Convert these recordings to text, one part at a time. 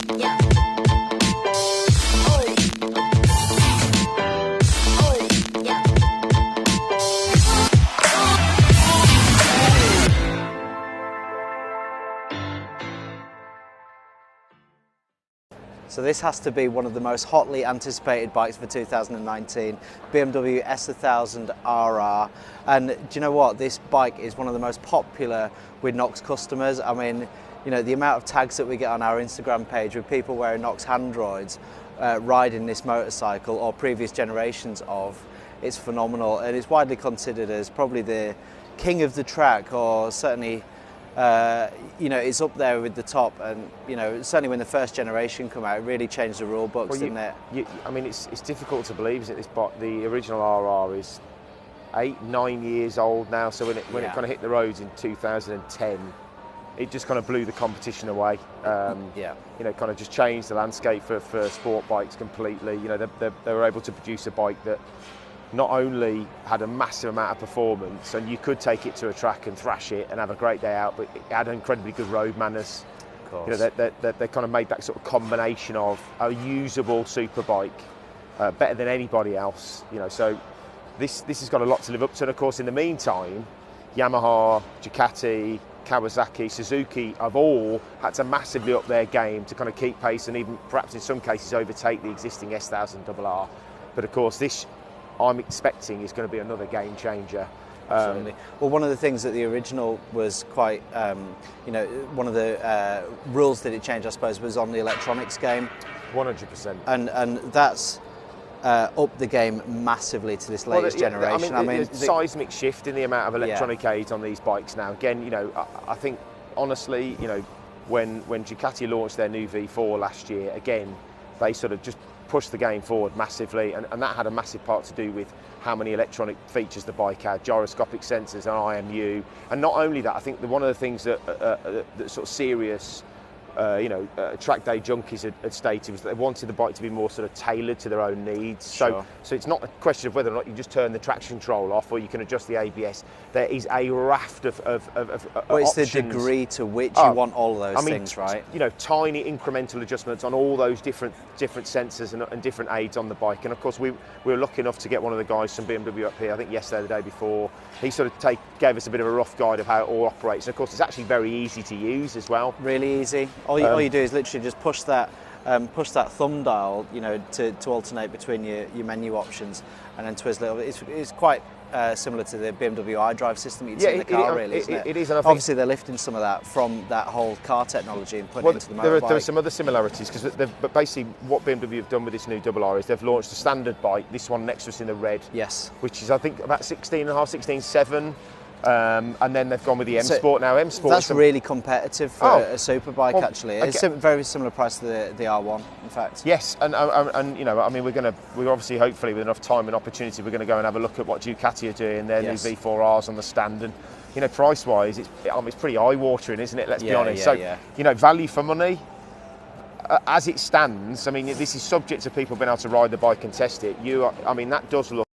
So this has to be one of the most hotly anticipated bikes for 2019, BMW S1000rr. And do you know what? This bike is one of the most popular with Knox customers. I mean, you know, the amount of tags that we get on our Instagram page with people wearing Knox hand droids riding this motorcycle or previous generations of, it's phenomenal. And it's widely considered as probably the king of the track, or certainly you know, it's up there with the top. And you know, certainly when the first generation come out, it really changed the rule books, didn't it? I mean, it's difficult to believe, isn't it? The original RR is 8-9 years old now. So when it kind of hit the roads in 2010, it just kind of blew the competition away. You know, kind of just changed the landscape for sport bikes completely. You know, they were able to produce a bike that not only had a massive amount of performance, and you could take it to a track and thrash it and have a great day out, but it had incredibly good road manners. Of course. You know, they kind of made that sort of combination of a usable super bike, better than anybody else. You know, so this has got a lot to live up to. And of course, in the meantime, Yamaha, Ducati, Kawasaki, Suzuki have all had to massively up their game to kind of keep pace and even perhaps in some cases overtake the existing S1000rr. But of course, this I'm expecting is going to be another game changer. Absolutely. Well, one of the things that the original was quite, you know, one of the rules that it changed, I suppose, was on the electronics game. 100%. And that's upped the game massively to this latest generation. I mean, the seismic shift in the amount of electronic aids on these bikes now. Again, you know, I think honestly, you know, when Ducati launched their new V4 last year, again, they sort of just pushed the game forward massively, and that had a massive part to do with how many electronic features the bike had, gyroscopic sensors and IMU. And not only that, I think one of the things that sort of serious you know, track day junkies had stated was that they wanted the bike to be more sort of tailored to their own needs. Sure. So it's not a question of whether or not you just turn the traction control off or you can adjust the ABS. There is a raft of well, it's options. the degree to which you want all of those things, right? You know, tiny incremental adjustments on all those different sensors and different aids on the bike. And of course, we were lucky enough to get one of the guys from BMW up here, I think yesterday or the day before. He sort of gave us a bit of a rough guide of how it all operates. And of course, it's actually very easy to use as well. Really easy. All you do is literally just push that thumb dial, you know, to alternate between your menu options, and then twizzle it. It's quite similar to the BMW iDrive system you'd see in the car, really, isn't it? It is. And I think obviously, they're lifting some of that from that whole car technology and putting it into the motorbike. There are some other similarities, but basically what BMW have done with this new RR is they've launched a standard bike, this one next to us in the red, yes, which is I think about 16.5, 16.7. And then they've gone with the M Sport now. M Sport. That's really competitive for a super bike, actually. It's very similar price to the R1, in fact. Yes, and you know, I mean, we're obviously, hopefully, with enough time and opportunity, we're going to go and have a look at what Ducati are doing, their new V4Rs on the stand, and you know, price-wise, it's pretty eye-watering, isn't it? Let's be honest. You know, value for money. As it stands, I mean, this is subject to people being able to ride the bike and test it. I mean, that does look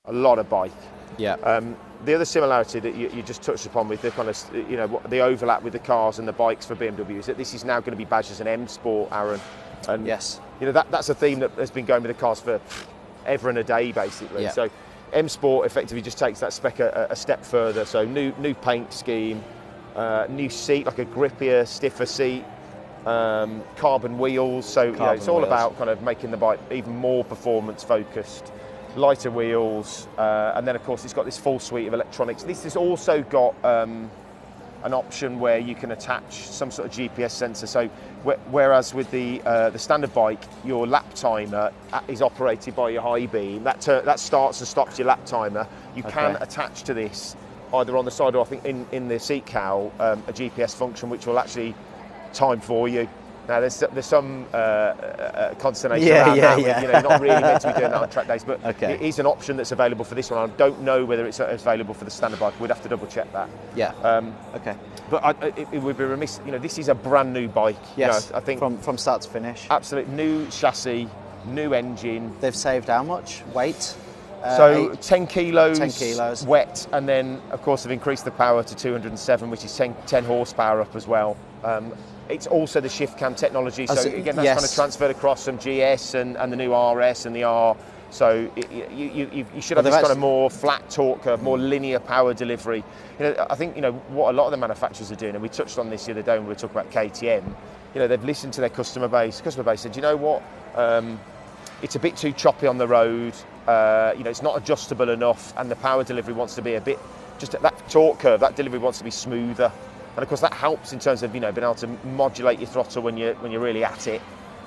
a lot of bike. Yeah. The other similarity that you just touched upon with the kind of, you know, the overlap with the cars and the bikes for BMW is that this is now going to be badged as an M Sport, Aaron. And yes, you know, that's a theme that has been going with the cars for ever and a day, basically. Yeah. So M Sport effectively just takes that spec a step further. So new paint scheme, new seat, like a grippier, stiffer seat, carbon wheels. So you know, it's all about kind of making the bike even more performance focused. Lighter wheels, and then of course it's got this full suite of electronics. This has also got an option where you can attach some sort of GPS sensor. So whereas with the standard bike, your lap timer is operated by your high beam. That starts and stops your lap timer. You can attach to this either on the side or I think in the seat cowl a GPS function which will actually time for you. Now there's some consternation around that. You know, not really meant to be doing that on track days, but it is an option that's available for this one. I don't know whether it's available for the standard bike. We'd have to double check that. Yeah. But it would be remiss. You know, this is a brand new bike. Yes. You know, I think from start to finish. Absolute new chassis, new engine. They've saved how much weight? So 10 kilos, 10 kilos wet, and then of course they've increased the power to 207, which is 10 horsepower up as well. It's also the shift cam technology. So again, that's kind of transferred across from GS and the new RS and the R. So you should have this kind of more flat torque curve, more linear power delivery. I think what a lot of the manufacturers are doing, and we touched on this the other day when we were talking about KTM. They've listened to their customer base. Customer base said, you know what, it's a bit too choppy on the road. It's not adjustable enough, and the power delivery wants to be a bit, just that torque curve, that delivery wants to be smoother. And of course that helps in terms of being able to modulate your throttle when you're really at it.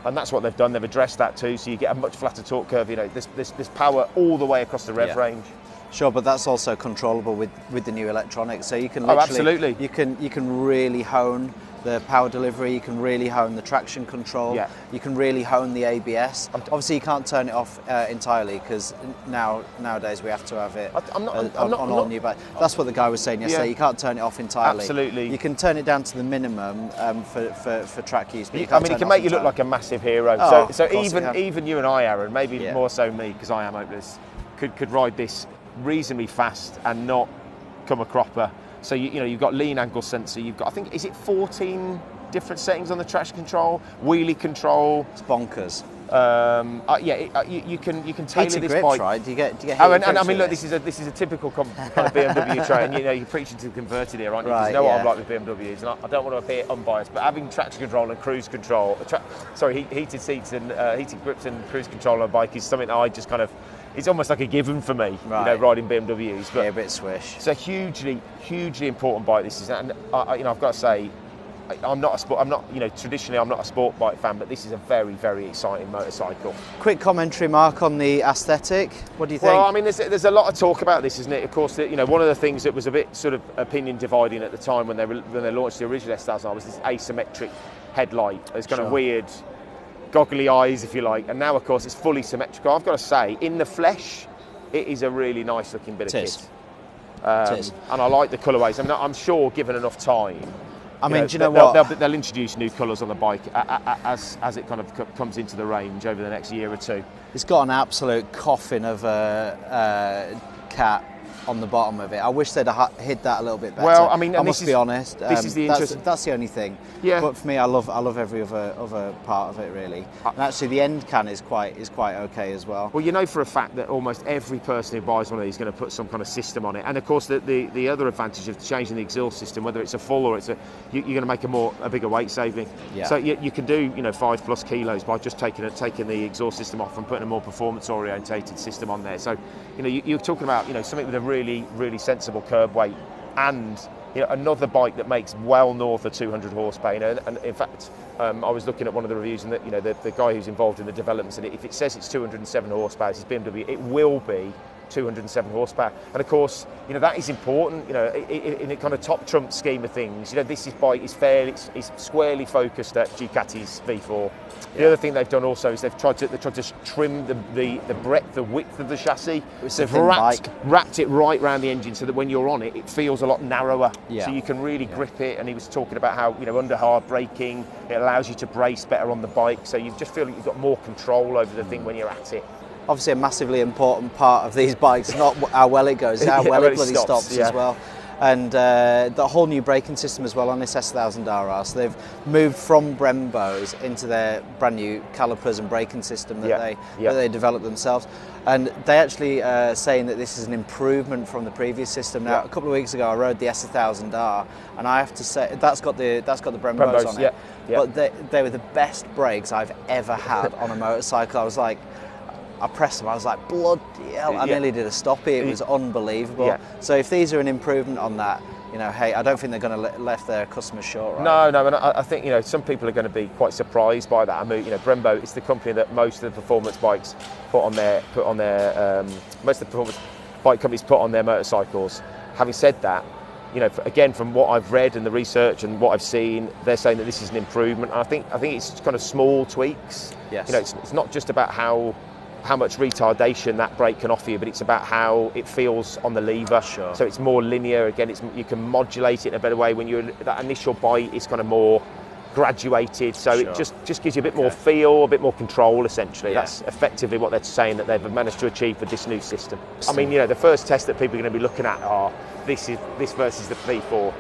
And that's what they've done. They've addressed that too, so you get a much flatter torque curve. There's power all the way across the rev range. Sure, but that's also controllable with the new electronics. So you can literally, absolutely. You can really hone the power delivery. You can really hone the traction control. Yeah. You can really hone the ABS. Obviously, you can't turn it off entirely because nowadays we have to have it on all new bikes. That's what the guy was saying yesterday. Yeah. You can't turn it off entirely. Absolutely. You can turn it down to the minimum for track use. But it can make you look like a massive hero. Oh, so even you and I, Aaron, maybe more so me because I am hopeless, could ride this reasonably fast and not come a cropper. So you've got lean angle sensor. You've got, I think, is it 14 different settings on the traction control, wheelie control. It's bonkers. You can tailor heated this grips, bike. Right? Do you get heated and grips I mean, look, this? this is a typical kind of BMW train. You're preaching to the converted here, aren't you? Because Right, you know what I'm like with BMWs, and I don't want to appear unbiased, but having traction control and cruise control, heated seats and heated grips and cruise control on a bike is something that I just kind of, it's almost like a given for me, riding BMWs. But yeah, a bit swish. It's a hugely important bike. This is, and I've got to say, traditionally I'm not a sport bike fan, but this is a very, very exciting motorcycle. Quick commentary, Mark, on the aesthetic. What do you think? Well, I mean, there's a lot of talk about this, isn't it? Of course, one of the things that was a bit sort of opinion dividing at the time when they launched the original S1000rr was this asymmetric headlight. It's kind of weird, goggly eyes, if you like. And now, of course, it's fully symmetrical. I've got to say, in the flesh, it is a really nice looking bit of kit. And I like the colourways. I mean, I'm sure, given enough time, do you know what? They'll introduce new colours on the bike as it kind of comes into the range over the next year or two. It's got an absolute coffin of a cat on the bottom of it. I wish they'd have hid that a little bit better. Well, I mean, I must be honest. This is the interesting. That's the only thing. Yeah. But for me, I love every other part of it really. And actually, the end can is quite okay as well. Well, for a fact that almost every person who buys one of these is going to put some kind of system on it. And of course, the other advantage of changing the exhaust system, whether it's a full or you're going to make a bigger weight saving. Yeah. So you can do 5+ kilos by just taking the exhaust system off and putting a more performance orientated system on there. So you're talking about something with a really, really sensible curb weight and another bike that makes well north of 200 horsepower. And in fact, I was looking at one of the reviews, and the guy who's involved in the development said if it says it's 207 horsepower, it's BMW, it will be 207 horsepower. And of course, that is important. In a kind of top trump scheme of things, this bike is it's squarely focused at Ducati's V4. The other thing they've done also is they've tried to trim the breadth, the width of the chassis. They've wrapped it right around the engine so that when you're on it, it feels a lot narrower. Yeah. So you can really grip it. And he was talking about how under hard braking, it allows you to brace better on the bike. So you just feel like you've got more control over the thing when you're at it. Obviously, a massively important part of these bikes, not how well it goes, how well it bloody stops as well. And the whole new braking system as well on this S1000rr. So they've moved from Brembo's into their brand new calipers and braking system that they developed themselves. And they actually saying that this is an improvement from the previous system. Now, a couple of weeks ago, I rode the S1000rr, and I have to say that's got the Brembo's on it. But they were the best brakes I've ever had on a motorcycle. I was like, I pressed them, I was like, bloody hell, I nearly did a stoppie, it was unbelievable. Yeah. So if these are an improvement on that, hey, I don't think they're going to left their customers short, right? No, and I think, some people are going to be quite surprised by that. I mean, Brembo is the company that most of the performance bikes most of the performance bike companies put on their motorcycles. Having said that, again, from what I've read and the research and what I've seen, they're saying that this is an improvement. And I think it's kind of small tweaks. Yes. It's not just about how much retardation that brake can offer you, but it's about how it feels on the lever. Sure. So it's more linear. Again, you can modulate it in a better way when that initial bite is kind of more graduated. So it just gives you a bit more feel, a bit more control. Essentially, that's effectively what they're saying that they've managed to achieve with this new system. I mean, the first test that people are going to be looking at are this versus the V4.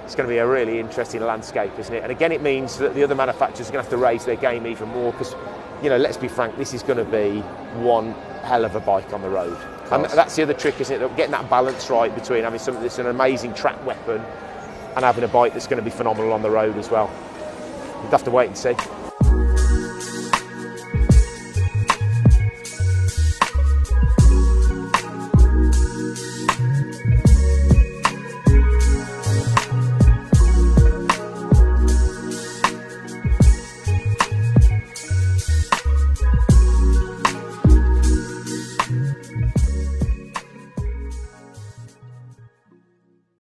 it's going to be a really interesting landscape, isn't it? And again, it means that the other manufacturers are going to have to raise their game even more because, you know, let's be frank, this is going to be one hell of a bike on the road. And that's the other trick, isn't it? Getting that balance right between having something that's an amazing track weapon and having a bike that's going to be phenomenal on the road as well. We'd have to wait and see.